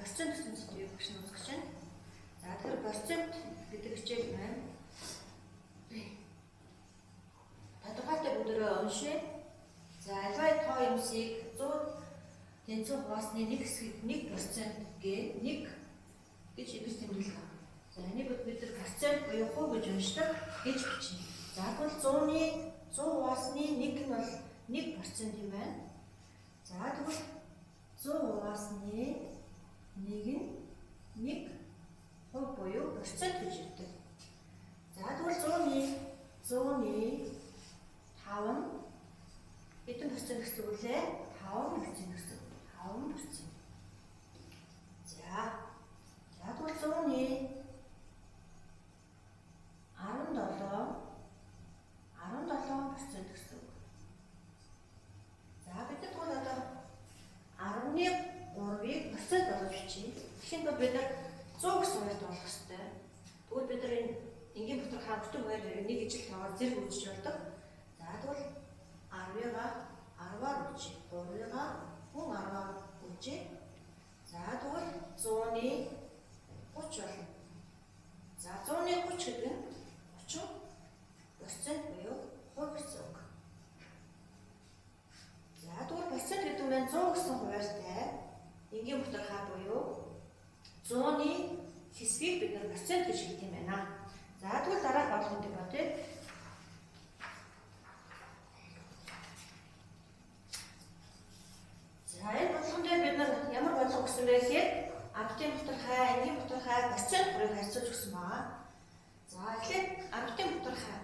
процент гэсэн зүйлийг багш нь үзэж байна. За тэгэхээр процент гэдэг хичээл маань тодорхойлолтой бүгдээрээ уншъя. За альва тоо юмсыг 100 тэнцүү хуваасны 1 хэсгийг 1% гээ 1 гэж ингэж тэмдэглэх. За энийг бид нар процент буюу хувь гэж уншдаг гэж бичнэ. За тэгвэл 100-ны 100 хуваасны 1 нь бол 1% юм байна. За тэгвэл 100 хуваасны 1 хувь буюу процент гэж ирдэг. За тэгвэл 100-ны 5 хэдэн процент гэсэн үг лээ? 5% гэсэн. 5%. За тэгвэл 100-ны 17% гэсэн үг. За бид тэгвэл одоо 10-ны 3-ыг процент болгож бичье. Тэгэхээр бид нар 100 гэсэн үгээр болгох хэрэгтэй. Тэгвэл бид нар энэ энгийн дотор хавтдаг үгээр нэг ижил таваар зэрэг үүсэж болдог. За тэгвэл 10-ыг 10-аар үүсэж, 3-ыг хүн 10-аар үүсэж. За тэгвэл 100-ны 30 болно. За 100-ны 30 гэдэг нь 30% буюу хувь гэсэн үг. За тэгвэл процент гэдэг нь 100 гэсэн хуваартай энгийн дотор хаа буюу 100-ны хэсгийг бид нар процент гэж хэлдэг юм байна. За тэгвэл дараах болгоныг бодъё. За энэ болгон дээр бид нар ямар бодлого өгсөн бэ гэхээр амтын дотор хаа, энгийн дотор хаа процент бүрийг харьцуулж өгсөн байна. За эхлээд амтын дотор хаа.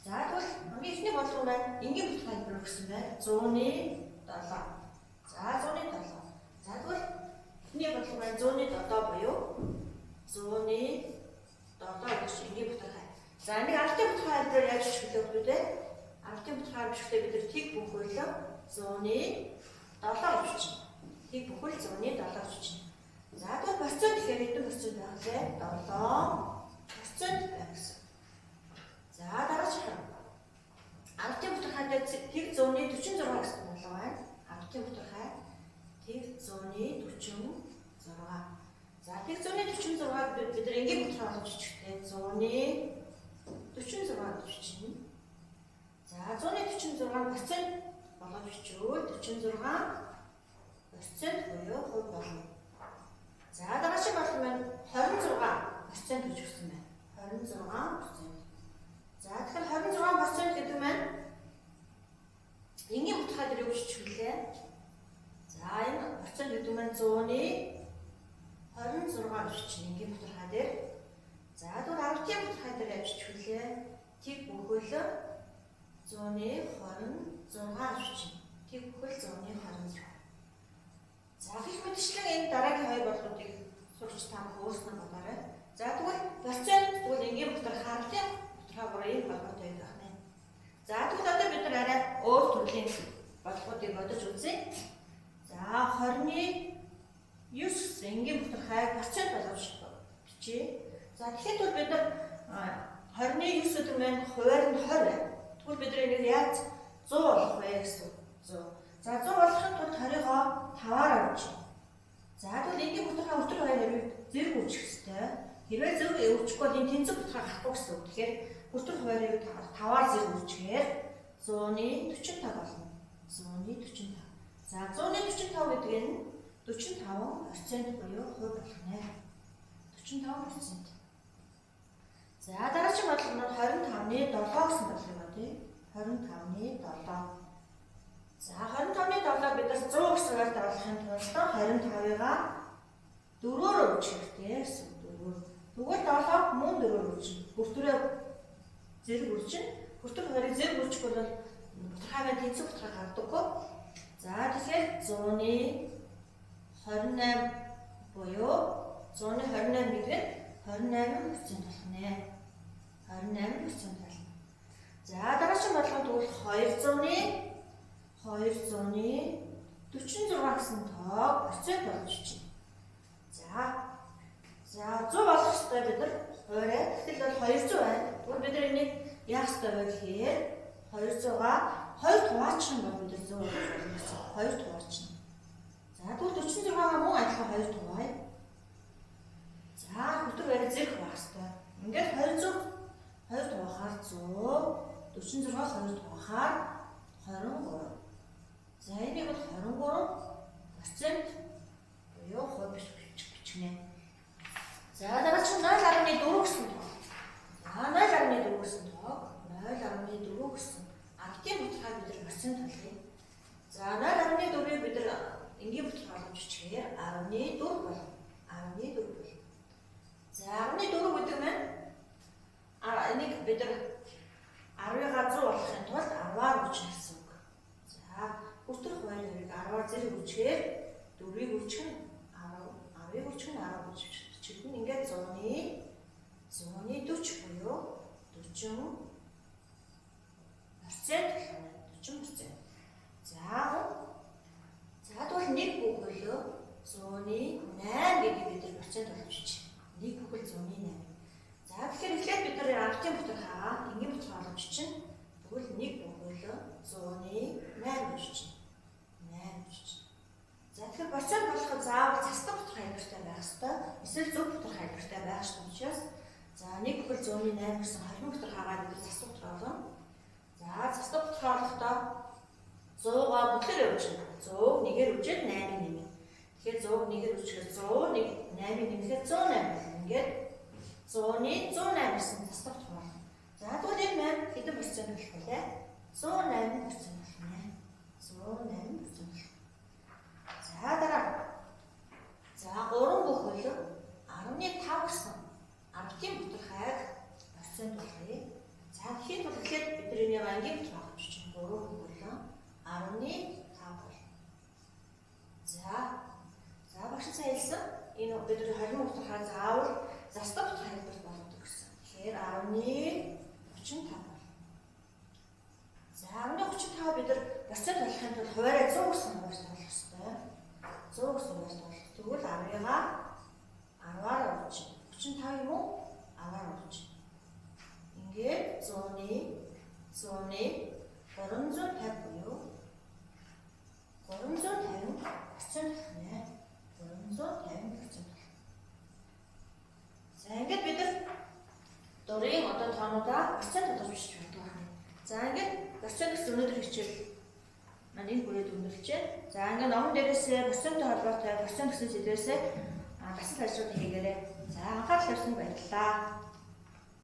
За тэгвэл хамгийн эхний бодлого маань энгийн дотор хаа бүрийг өгсөн байна. 100-ны 7. За 100-ны 7. За тэгвэл эхний бодлого маань 100-ны 7 буюу 100-ны 7 гэж энгийн дотор хаа. За нэг амтын дотор хаа дээр яаж бичлэх вэ? Амтын дотор хаа бичлэхдээ бид нар тэг бүхэл 100-ны 7 гэж чинь. Тэг бүхэл 100-ны 7 гэж чинь. За тэгвэл процент гэхээр хэдэн процент байх вэ? 7% байх гэсэн. За дараач амтын дотор хаа дээр тэг 100-ны 46 гэсэн бодлого байна. Амтын дотор хаа тэг 100-ны 46. За тэг 100-ны 46-г бид нар энгийн дотор болгож бичихтэй 100-ны 46 гэж бичнэ. За 100-ны 46% болгож бичвэл 46% буюу хувь болно. За дараагийн бодлого маань 26% гэж өгсөн байна. 26%. За тэгэхээр 26% гэдэг маань энгийн утгаар дээр юу бичих вүлээ? За энэ процент гэдэг маань 100-ны 26 бичих энгийн утгаар дээр. За тэгвэл 10-ийн утгаар дээр бичих вүлээ? Тэг бүхэл 100-ны 26 бичих. Тэг бүхэл 100-ны 26. За гэх мэтчлэн энэ дараагийн хоёр бодлогыг сурч та өөрснөө бодоорой. За тэгвэл процент тэгвэл энгийн утгаар хартын утгаар бүрийн холбоотой байх нь. За тэгвэл одоо бид нар арай өөр төрлийн бодлогуудыг бодож үзье. За 20-ны 9 энгийн утгаар хай процент болгож бичье. За тэгэхээр бид нар 20-ны 9 гэдэг маань хуваар нь 20 байна. Тэгвэл бид нар энийг яаж 100 болгох вэ гэсэн 100. За 100 болгохын тулд 20-оо 5-аар авчих. За тэгвэл энгийн утгаар өтөр хоёр хэрэг зэрэг үүсэх ёстой. Хэрвээ зөв өвчихгүй бол энэ тэнцэг утгаар гарахгүй гэсэн үг. Тэгэхээр өтөр хоёр хэрэг 5-аар зэрэг үүсчихээр 100-ны 45 болно. 100-ны 45. За 100-ны 45 гэдэг нь 45% буюу хувь болгоно. 45%. За дараагийн бодлого нь 25-ны 7 гэсэн бодлого бодъё. 25-ны 7. За 25-ны 7 бид нар 100 гэсэн үгээр дараалахын тулд 25-ыг 4-өөр үүсгэх гэсэн. 4. Тэгвэл 7 мөн 4-өөр үүсгэх. Бүртгэрээ зэрэг үржин. Бүртгэр хоёрыг зэрэг үржих бол хаваа тэнцэг утгаар гардаггүй. За тэгэхээр 100-ны 28 буюу 100-ны 28 гэдэг нь 28% болох нэ. 28% болно. За дараагийн бодлого тэгвэл 200-ны 46 гэсэн тоог процент болгож чинь. За 100 болох хэвээр бид нар хуурай. Гэтэл бол 200 байна. Тэгвэл бид нар энийг яах ёстой вэ гэхээр 200-га 2 хуваачин бол бид 100 болгох болно. 2 хуваачин. За тэгвэл 46 байгаа мөн адилхан 2 тугай. За хөтөр барь зэрэг байх хэрэгтэй. Ингээд 2 тугахаар 100, 46 2 тугахаар 23. За энийг бол 23% буюу хувь бичгэнэ. За дараа чинь 0.4 гэсэн тоог. За 0.4 гэсэн тоог 0.4 гэсэн ардын бүтцийг бид нар процент болгоё. За 0.4-ийг бид нар энгийн бүтцийг болгож бичгээр 14 болно. 14 болно. За 14 гэдэг маань энийг бид нар 10-ыг 100 болгохын тулд 10-аар үчнэ гэсэн үг. За хүртэх хувааны хоёрыг 10-аар зэрэг үчгээр 4-ийг үчгэн 10-ыг үчгэн 10 гэж бичигдэн. Ингээд 100-ны 40 буюу 40%. 40%. За тэгвэл 1 бүхэл 100-ны 8 гэдгийг бид нар процент болгож бичиж. 1 бүхэл 100-ны 8. За тэгэхээр эхлээд бид нар ардын бүтэр хагаа энгийн бүтэр болгож чинь. Тэгвэл 1 бүхэл 100-ны 8 гэж чинь. 8 гэж чинь. За тэгэхээр процент болоход заавал застав бүтэр хайртай байх ёстой. Эсвэл зөв бүтэр хайртай байх ёстой учраас за 1 бүхэл 100-ны 8 гэсэн холбон бүтэр хагаа бид застав бүтэр болгоно. За застав бүтэр хагахдаа 100-гаа бүхлээр явуулчихна. 100-г 1-ээр үжээд 8-ыг нэмээ. Тэгэхээр 100-г 1-ээр үжихэд 100, 8-ыг нэмэхэд 108 болно. Ингээд 100-ны 108 гэсэн застав бүтэр болно. За тэгвэл энэ маань хэдэн процент болох вэ? 108% болно. 108%. За дараа. За 3 бүхэл 15 гэсэн ардын бүтэр хайг процент болгоё. За тэгэхээр бол эхлээд бид энийг ангийн бүтэр болгож чинь 3 бүхэл 15 болно. За багш сайн хэлсэн. Энэ бид нар 20 бүтэр хаа заавал застав бүтэр хайр болгодог гэсэн. Тэгэхээр 10.35 болно. За 10.35 бид нар процент болохын тулд хуваараа 100 гэсэн хуваарьт болох ёстой. 100 гэсэн хуваарьт болох. Тэгвэл 10-аар оруулж 35 юм уу? 10-аар оруулж. Ингээд 100-ны 350 буюу 350% байна. 350%. За ингээд бид нар дурын одоо тоонуудаа процент болгож бичиж байна. За ингээд процент гэсэн өнөөдөр хичээл маань энэ бүрээд өндөрлжээ. За ингээд номон дээрээсээ проценттой холбоотой процент гэсэн зүйлээсээ дасгал ажлууд хийгээрэй. За анхаарал тавьсанд баярлалаа.